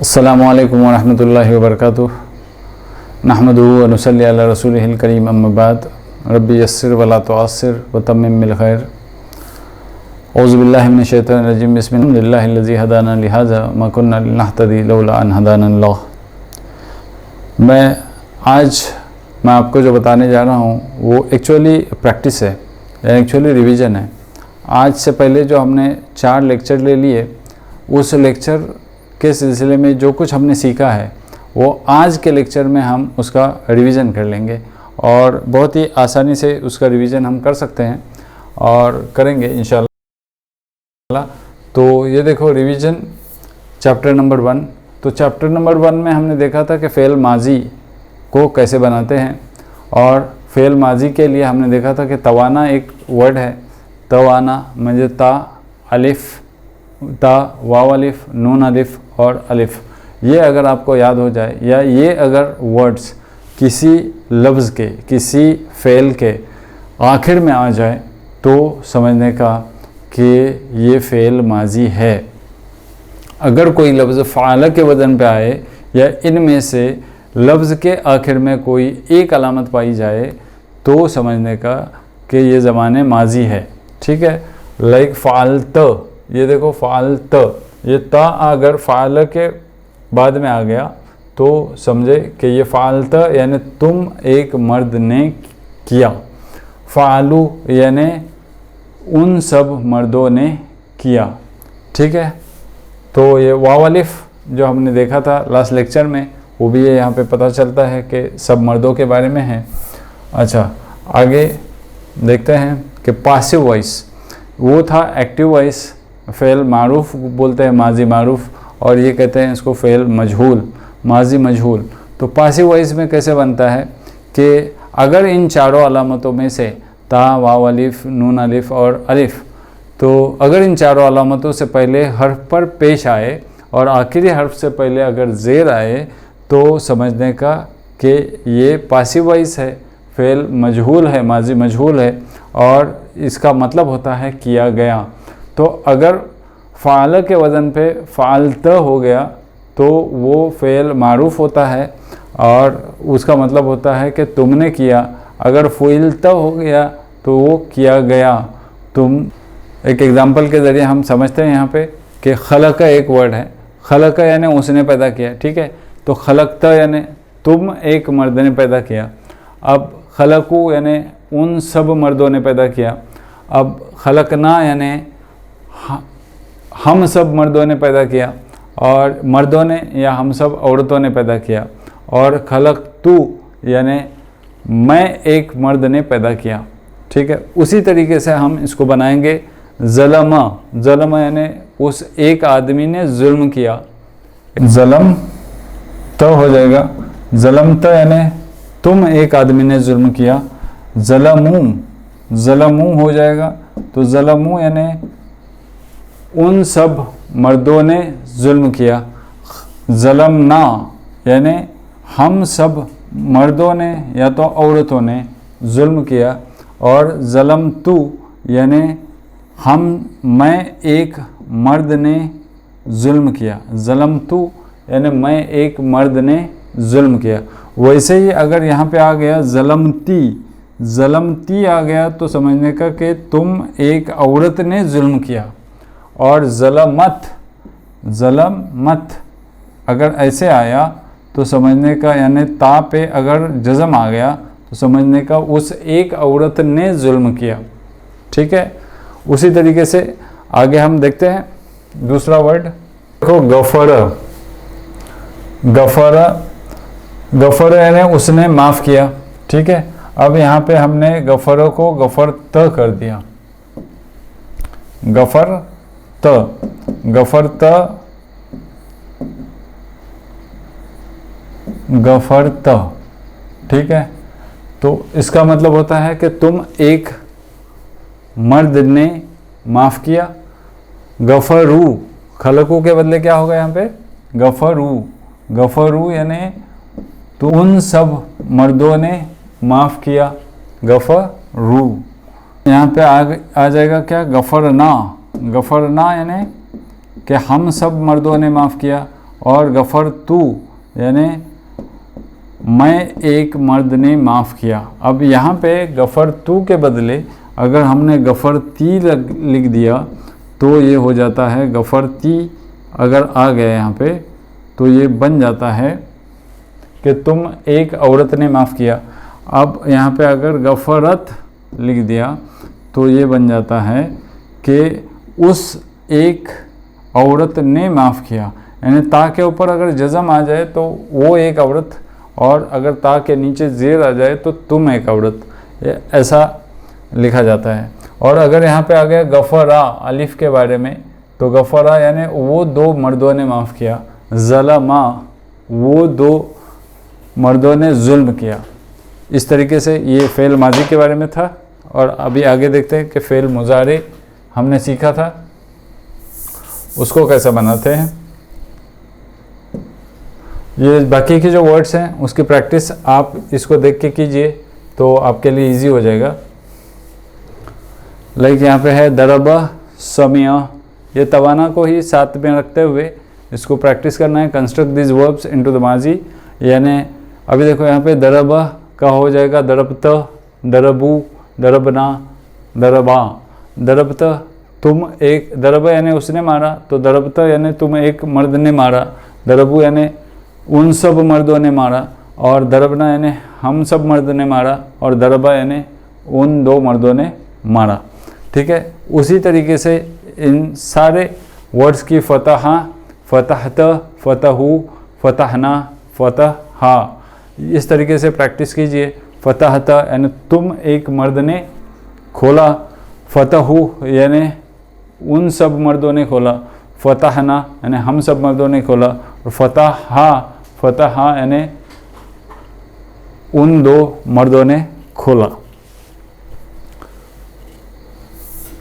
अस्सलामु अलैकुम वरहमतुल्लाहि वबरकातुह। नहमदुहु व नुसल्ली अला रसूलिहिल करीम, अम्मा बाद। रब्बी यस्सिर वला तुअस्सिर व तम्मिम बिल खैर। औज़ु बिल्लाहि मिनश शैतानिर रजीम। बिस्मिल्लाहिल्लज़ी हदाना लिहाज़ा मा कुन्ना लिनहतदी लौला अन हदानल्लाह। आज मैं आपको जो बताने जा रहा हूँ वो एक्चुअली प्रैक्टिस है, एक्चुअली रिवीजन है। आज से पहले जो हमने 4 लेक्चर ले लिए, उस लेक्चर के सिलसिले में जो कुछ हमने सीखा है वो आज के लेक्चर में हम उसका रिवीजन कर लेंगे और बहुत ही आसानी से उसका रिवीजन हम कर सकते हैं और करेंगे इंशाल्लाह। तो ये देखो रिवीजन चैप्टर नंबर 1। तो चैप्टर नंबर 1 में हमने देखा था कि फ़ेल माजी को कैसे बनाते हैं, और फ़ेल माजी के लिए हमने देखा था कि तवाना एक वर्ड है। तवाना म्हणजे ता, अलिफ, ता, वाव अलिफ, नून अलिफ और अलिफ। ये अगर आपको याद हो जाए, या ये अगर वर्ड्स किसी लफ्ज़ के, किसी फ़ेल के आखिर में आ जाए तो समझने का कि ये फ़ेल माजी है। अगर कोई लफ्ज़ फ़ाल के वज़न पे आए या इनमें से लफ्ज़ के आखिर में कोई एक अलामत पाई जाए तो समझने का कि ये ज़माने माजी है। ठीक है, लाइक फ़ालत। ये देखो फ़ालत, ये ता अगर फ़ाल के बाद में आ गया तो समझे कि ये फ़ालत यानी तुम एक मर्द ने किया। फ़ालू यानी उन सब मर्दों ने किया। ठीक है, तो ये वाव अलिफ जो हमने देखा था लास्ट लेक्चर में, वो भी ये यहाँ पे पता चलता है कि सब मर्दों के बारे में है। अच्छा, आगे देखते हैं कि पासिव वॉइस, वो था एक्टिव वॉइस। फ़ेल मारूफ बोलते हैं, माजी मारूफ, और ये कहते हैं इसको फ़ेल मजहूल, माजी मजहूल। तो पासिव वॉइस में कैसे बनता है कि अगर इन चारों अलामतों में से ता, वाव अलिफ, नून अलिफ और अलिफ, तो अगर इन चारों अलामतों से पहले हर्फ पर पेश आए और आखिरी हर्फ से पहले अगर ज़ेर आए तो समझने का कि ये पासिव वॉइस है, फ़ेल मजहूल है, माजी मजहूल है, और इसका मतलब होता है किया गया। तो अगर फ़ाल के वज़न पे फ़ालत हो गया तो वो फ़ेल मारूफ होता है और उसका मतलब होता है कि तुमने किया। अगर फ़ुइलत हो गया तो वो किया गया। तुम एक एग्ज़ाम्पल के ज़रिए हम समझते हैं यहाँ पे कि खलक एक वर्ड है। खलक यानी उसने पैदा किया। ठीक है, तो खलकत यानी तुम एक मर्द ने पैदा किया। अब खलकू यानी उन सब मर्दों ने पैदा किया। अब खलकना यानी हम सब मर्दों ने पैदा किया, और मर्दों ने या हम सब औरतों ने पैदा किया। और खलक तू यानी मैं एक मर्द ने पैदा किया। ठीक है, उसी तरीके से हम इसको बनाएंगे ज़लमा। ज़लमा यानी उस एक आदमी ने जुल्म किया। ज़लम तो हो जाएगा, ज़लम तो यानी तुम एक आदमी ने जुल्म किया। ज़लमू, ज़लमू हो जाएगा। तो ज़लमू यानी उन सब मर्दों ने जुल्म किया। ज़लमना यानी हम सब मर्दों ने या तो औरतों ने जुल्म किया। और ज़लम तू यानी मैं एक मर्द ने जुल्म किया। ज़लम तू यानी मैं एक मर्द ने जुल्म किया। वैसे ही अगर यहाँ पे आ गया ज़लमती, ज़लमती आ गया तो समझने का कि तुम एक औरत ने जुल्म किया। और ज़लमत, ज़लमत अगर ऐसे आया तो समझने का यानी ता पे अगर जज़म आ गया तो समझने का उस एक औरत ने जुल्म किया। ठीक है, उसी तरीके से आगे हम देखते हैं दूसरा वर्ड। देखो गफ़र, गफ़र, गफ़र यानी उसने माफ़ किया। ठीक है, अब यहाँ पे हमने गफ़र को गफ़र त कर दिया। गफ़र त, गफ़र त, गफ़र त। ठीक है, तो इसका मतलब होता है कि तुम एक मर्द ने माफ़ किया। गफ़रू, खलकू के बदले क्या होगा यहाँ पे? गफ़रू। गफ़रू यानी तो उन सब मर्दों ने माफ़ किया। गफ़रू यहाँ पे आ जाएगा क्या? गफ़रना। गफ़रना यानी कि हम सब मर्दों ने माफ़ किया। और गफ़र तू यानी मैं एक मर्द ने माफ़ किया। अब यहाँ पे गफ़र तू के बदले अगर हमने गफ़र ती लिख दिया तो ये हो जाता है गफ़र ती। अगर आ गया यहाँ पे तो ये बन जाता है कि तुम एक औरत ने माफ़ किया। अब यहाँ पे अगर गफ़रत लिख दिया तो ये बन जाता है कि उस एक औरत ने माफ़ किया। यानी ता के ऊपर अगर जज़म आ जाए तो वो एक औरत, और अगर ता के नीचे ज़ेर आ जाए तो तुम एक औरत, ऐसा लिखा जाता है। और अगर यहाँ पे आ गया गफ़रा अलिफ के बारे में तो गफ़रा यानी वो दो मर्दों ने माफ़ किया, ज़लमा वो दो मर्दों ने जुल्म किया। इस तरीके से ये फ़ेल माजी के बारे में था। और अभी आगे देखते हैं कि फ़ेल मुज़ारे हमने सीखा था उसको कैसे बनाते हैं। ये बाकी के जो वर्ड्स हैं उसकी प्रैक्टिस आप इसको देख के कीजिए तो आपके लिए इजी हो जाएगा। लाइक यहाँ पे है दरबा समिया, ये तवाना को ही साथ में रखते हुए इसको प्रैक्टिस करना है। Construct this verbs into the माजी, यानी अभी देखो यहाँ पे दरबा का हो जाएगा दरबत, दरबू, दरबना, दरबा। दरबत तुम एक, दरबा यानी उसने मारा, तो दरबत यानी तुम एक मर्द ने मारा, दरबू यानी उन सब मर्दों ने मारा, और दरबना यानी हम सब मर्द ने मारा, और दरबा यानी उन दो मर्दों ने मारा। ठीक है, उसी तरीके से इन सारे वर्ड्स की फतहा, फतहत, फतहू, फतहना, फतहा, इस तरीके से प्रैक्टिस कीजिए। फतहत यानी तुम एक मर्द ने खोला, फतहू यानी उन सब मर्दों ने खोला, फतहना यानी हम सब मर्दों ने खोला, और फतहा, फतहा यानी उन दो मर्दों ने खोला।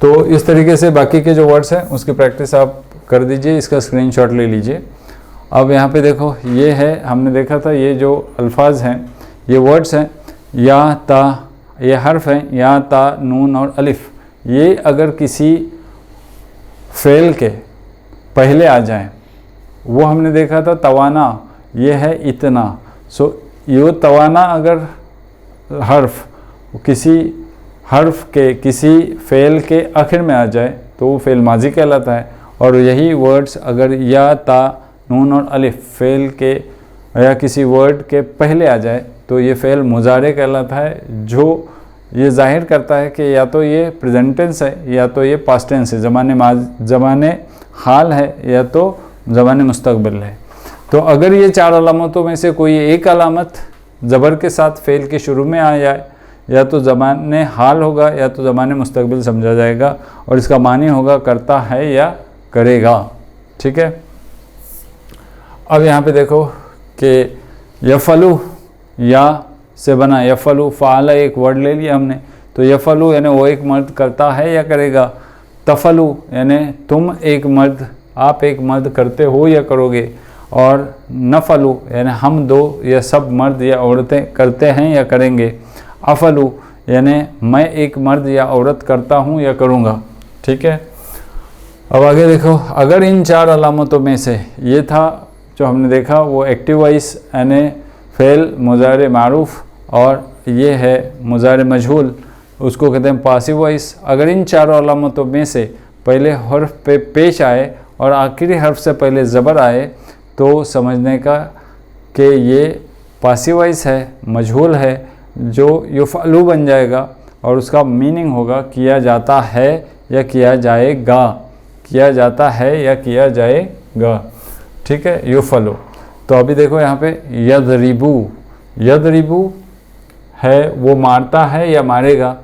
तो इस तरीके से बाकी के जो वर्ड्स हैं उसकी प्रैक्टिस आप कर दीजिए, इसका स्क्रीनशॉट ले लीजिए। अब यहाँ पे देखो ये है, हमने देखा था ये जो अल्फाज हैं ये वर्ड्स हैं, या ता, ये हर्फ हैं, या ता, नून और अलिफ। ये अगर किसी फ़ेल के पहले आ जाएं, वो हमने देखा था तवाना, ये है इतना। सो ये तवाना अगर हर्फ किसी हर्फ के किसी फ़ेल के आखिर में आ जाए तो वो फ़ेल माजी कहलाता है। और यही वर्ड्स अगर या ता, नून और अलिफ फ़ेल के या किसी वर्ड के पहले आ जाए तो ये फ़ेल मुज़ारे कहलाता है, जो ये ज़ाहिर करता है कि या तो ये प्रेजेंट टेंस है या तो ये पास्ट टेंस है, ज़माने हाल है या तो ज़माने मुस्तक़बिल है। तो अगर ये चार अलामतों में से कोई एक अलामत ज़बर के साथ फ़ेल के शुरू में आ जाए, या तो ज़माने हाल होगा या तो ज़माने मुस्तक़बिल समझा जाएगा, और इसका मानी होगा करता है या करेगा। ठीक है, अब यहाँ पे देखो कि यफ़लू या से बना यफ़लू, फ़ाला एक वर्ड ले लिया हमने, तो यफ़लू यानी वो एक मर्द करता है या करेगा। तफ़लू यानी तुम एक मर्द, आप एक मर्द करते हो या करोगे। और नफ़लू यानी हम दो या सब मर्द या औरतें करते हैं या करेंगे। अफ़लू यानी मैं एक मर्द या औरत करता हूँ या करूँगा। ठीक है, अब आगे देखो, अगर इन चार अलामतों में से ये था जो हमने देखा वो एक्टिव वॉइस यानी फ़ेल मुज़ारे मारूफ़, और ये है मुज़ारे मजहूल, उसको कहते हैं पासिव वॉइस। अगर इन चारों अलामतों में से पहले हर्फ पे पेश आए और आखिरी हर्फ से पहले ज़बर आए तो समझने का कि ये पासिव वॉइस है, मजहूल है, जो युफ़अलू बन जाएगा और उसका मीनिंग होगा किया जाता है या किया जाएगा, किया जाता है या किया जाएगा। ठीक है, युफ़अलू। तो अभी देखो यहाँ पे यदरिबू, यदरिबू है वो मारता है या मारेगा,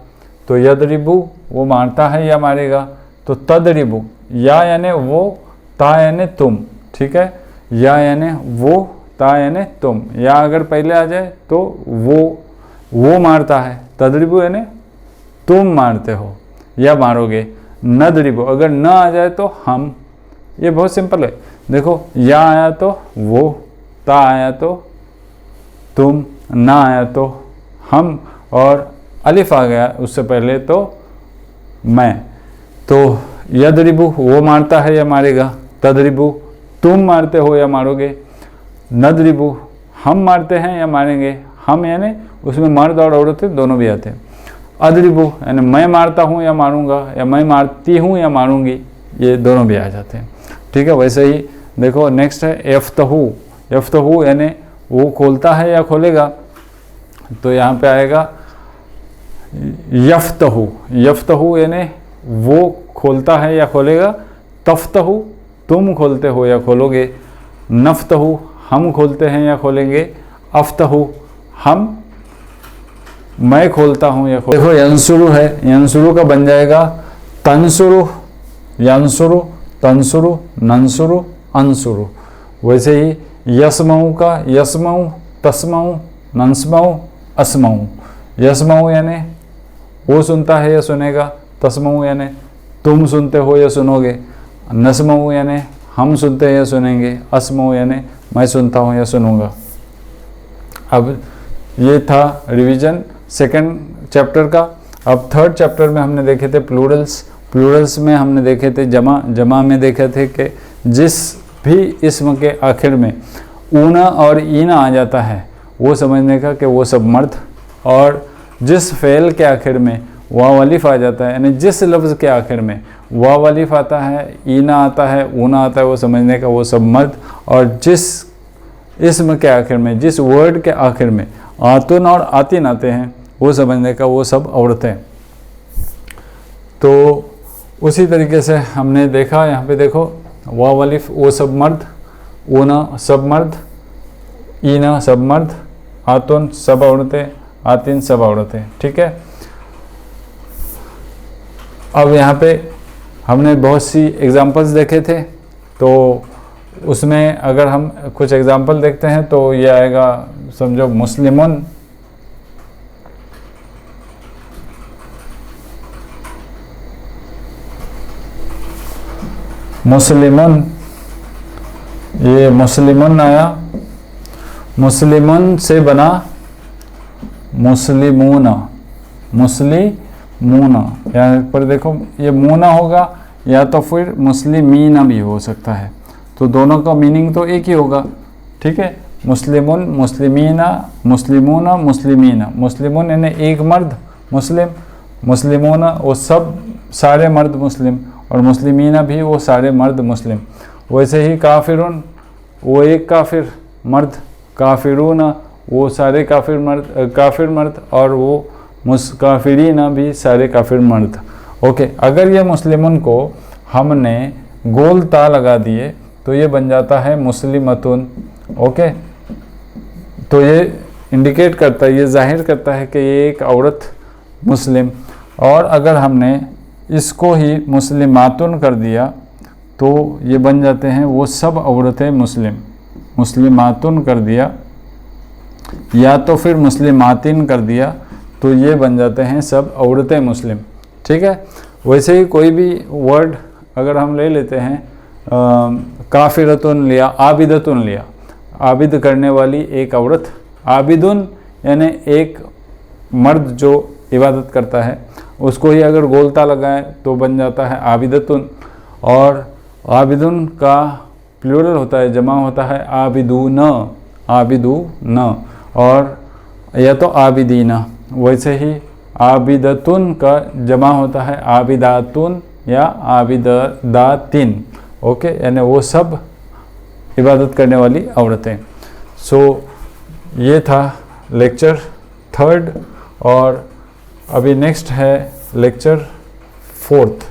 तो यदरिबू वो मारता है या मारेगा। तो तदरिबू, या यानी वो, ता यानी तुम। ठीक है, या यानी वो, ता यानी तुम। या अगर पहले आ जाए तो वो मारता है, तदरिबू यानी तुम मारते हो या मारोगे। नदरिबू अगर न आ जाए तो हम, ये बहुत सिंपल है। देखो या आया तो वो, ता आया तो तुम, ना आया तो हम, और अलिफ आ गया उससे पहले तो मैं। तो यदरिबू वो मारता है या मारेगा, तदरिबू तुम मारते हो या मारोगे। नदरिबु, हम मारते हैं या मारेंगे। हम यानी उसमें मर्द और औरतें दोनों भी आते हैं। अदरिबु यानी मैं मारता हूँ या मारूंगा, या मैं मारती हूँ या मारूंगी, ये दोनों भी आ जाते हैं। ठीक है, वैसे ही देखो नेक्स्ट है यफ्तहू। यफ्तहू यानी वो खोलता है या खोलेगा, तो यहाँ पे आएगा यफ्तहू। यफ्तहू यानी वो खोलता है या खोलेगा। तफ्तहू तुम खोलते हो या खोलोगे। नफ्तहू हम खोलते हैं या खोलेंगे। अफ्तहू मैं खोलता हूँ या खोल। देखो यंसुरु है, यंसुरु का बन जाएगा तंसुरु, यंसुरु, तंसुरु, नंसुरु, अंसुरु। वैसे ही यस्मऊ का यस्मऊ, तस्मऊ, नंस्मऊ, अस्मऊ। यस्मऊ यानी वो सुनता है या सुनेगा। तस्मऊ यानी तुम सुनते हो या सुनोगे। नस्मऊ यानी हम सुनते हैं या सुनेंगे। अस्मऊ यानी मैं सुनता हूँ या सुनूंगा। अब ये था रिवीजन सेकंड चैप्टर का। अब थर्ड चैप्टर में हमने देखे थे प्लूरल्स। प्लूरल्स में हमने देखे थे जमा। जमा में देखे थे कि जिस भी इसम के आखिर में ऊना और ईना आ जाता है वो समझने का कि वो सब मर्द, और जिस फ़ेल के आखिर में वाव अलिफ आ जाता है, यानी जिस लफ्ज़ के आखिर में वाव अलिफ आता है, ईना आता है, ऊना आता है, वो समझने का वो सब मर्द, और जिस इसम के आखिर में, जिस वर्ड के आखिर में आतुन और आतिन आते हैं, वो समझने का वो सब औरतें। तो उसी तरीके से हमने देखा, यहाँ पे देखो वाव अलिफ वो सब मर्द, ऊना सब मर्द, ईना सब मर्द, आतुन सब औरतें, आतिन सब औरतें। ठीक है, अब यहाँ पे हमने बहुत सी एग्जांपल्स देखे थे, तो उसमें अगर हम कुछ एग्जांपल देखते हैं तो ये आएगा, समझो मुस्लिमुन, मुस्लिमुन, ये मुस्लिमुन आया, मुस्लिमुन से बना मुस्लिमूना, मुस्लिमूना। यहाँ पर देखो ये मूना होगा या तो फिर मुस्लिमीना भी हो सकता है, तो दोनों का मीनिंग तो एक ही होगा। ठीक है, मुस्लिमुन, मुस्लिमीना, मुस्लिमूना, मुस्लिमीना। मुस्लिमुन यानी एक मर्द मुस्लिम, मुस्लिमूना वो सब सारे मर्द मुस्लिम, और मुस्लिमीना भी वो सारे मर्द मुस्लिम। वैसे ही काफिरुन वो एक काफिर मर्द, काफिरूना वो सारे काफिर मर्द, काफिर मर्द, और वो काफिरीना भी सारे काफिर मर्द। ओके, अगर ये मुस्लिमुन को हमने गोल ता लगा दिए तो ये बन जाता है मुस्लिमतुन। ओके, तो ये इंडिकेट करता है, ये जाहिर करता है कि ये एक औरत मुस्लिम। और अगर हमने इसको ही मुस्लिमातुन कर दिया तो ये बन जाते हैं वो सब औरतें मुस्लिम। मुस्लिमातुन कर दिया या तो फिर मुस्लिमातिन कर दिया तो ये बन जाते हैं सब औरतें मुस्लिम। ठीक है, वैसे ही कोई भी वर्ड अगर हम ले लेते हैं, काफिरतुन लिया, आबिदतुन लिया, आबिद करने वाली एक औरत, आबिदुन यानी एक मर्द जो इबादत करता है, उसको ही अगर गोलता लगाएं तो बन जाता है आबिदतुन। और आबिदुन का प्लूरल होता है, जमा होता है आबिदून, आबिदून, और या तो आबिदीना। वैसे ही आबिदतुन का जमा होता है आबिदातुन या आबिदातिन। ओके, यानी वो सब इबादत करने वाली औरतें। सो ये था लेक्चर थर्ड, और अभी नेक्स्ट है लेक्चर फोर्थ।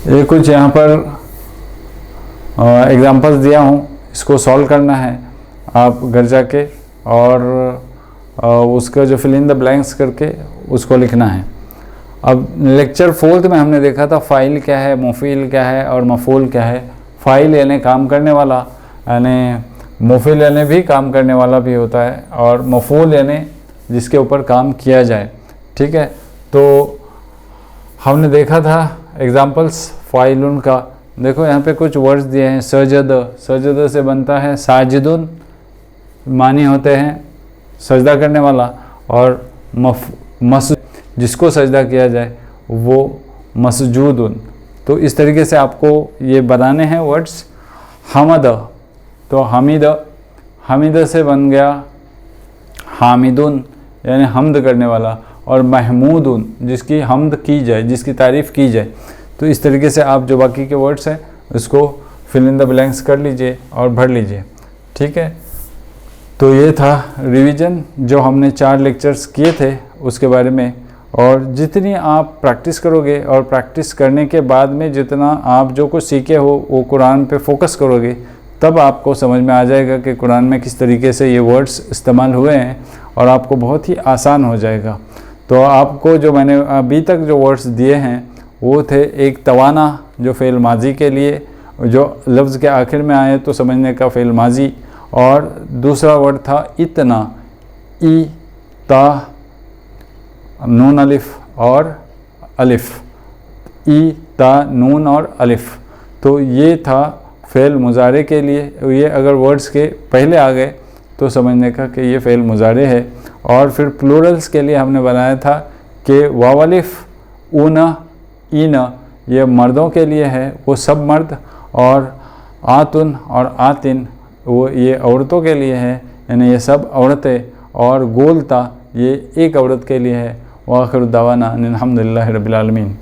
ये कुछ यहाँ पर एग्जांपल्स दिया हूँ, इसको सॉल्व करना है आप घर जाके, और उसका जो फिल इन द ब्लैंक्स करके उसको लिखना है। अब लेक्चर फोर्थ में हमने देखा था फ़ाइल क्या है, मुफ़ील क्या है और मफ़ूल क्या है। फ़ाइल यानी काम करने वाला, यानी मुफ़ील यानी भी काम करने वाला भी होता है, और मफ़ूल यानी जिसके ऊपर काम किया जाए। ठीक है, तो हमने देखा था एग्जांपल्स फ़ाइलुन का। देखो यहाँ पे कुछ वर्ड्स दिए हैं। सजद, सजद से बनता है साजिदुन, मानी होते हैं सजदा करने वाला, और जिसको सजदा किया जाए वो मसजूदुन। तो इस तरीके से आपको ये बनाने हैं वर्ड्स। हमद, तो हमीद से बन गया हामिदुन यानी हमद करने वाला, और महमूदुन जिसकी हमद की जाए, जिसकी तारीफ़ की जाए। तो इस तरीके से आप जो बाकी के वर्ड्स हैं उसको फिल इन द ब्लैंक्स कर लीजिए और भर लीजिए, ठीक है। तो ये था रिवीजन जो हमने 4 लेक्चर्स किए थे उसके बारे में। और जितनी आप प्रैक्टिस करोगे और प्रैक्टिस करने के बाद में जितना आप जो कुछ सीखे हो वो कुरान पे फोकस करोगे, तब आपको समझ में आ जाएगा कि कुरान में किस तरीके से ये वर्ड्स इस्तेमाल हुए हैं और आपको बहुत ही आसान हो जाएगा। तो आपको जो मैंने अभी तक जो वर्ड्स दिए हैं वो थे, एक तवाना जो फ़ेल माजी के लिए जो लफ्ज़ के आखिर में आए तो समझने का फ़ेल माजी, और दूसरा वर्ड था इतना, ई ता नून अलिफ और अलिफ, ई ता नून और अलिफ। तो ये था फ़ेल मुजारे के लिए। ये अगर वर्ड्स के पहले आ गए तो समझने का कि ये फ़ेल मुजारे है। और फिर प्लूरल्स के लिए हमने बनाया था कि वावलिफ, ऊना, ईना ये मर्दों के लिए है, वो सब मर्द, और आतुन और आतिन वो ये औरतों के लिए है, यानी ये सब औरतें, और गोलता ये एक औरत के लिए है। व आखिर दावाना अनिल हम्दुलिल्लाहि रब्बिल आलमीन।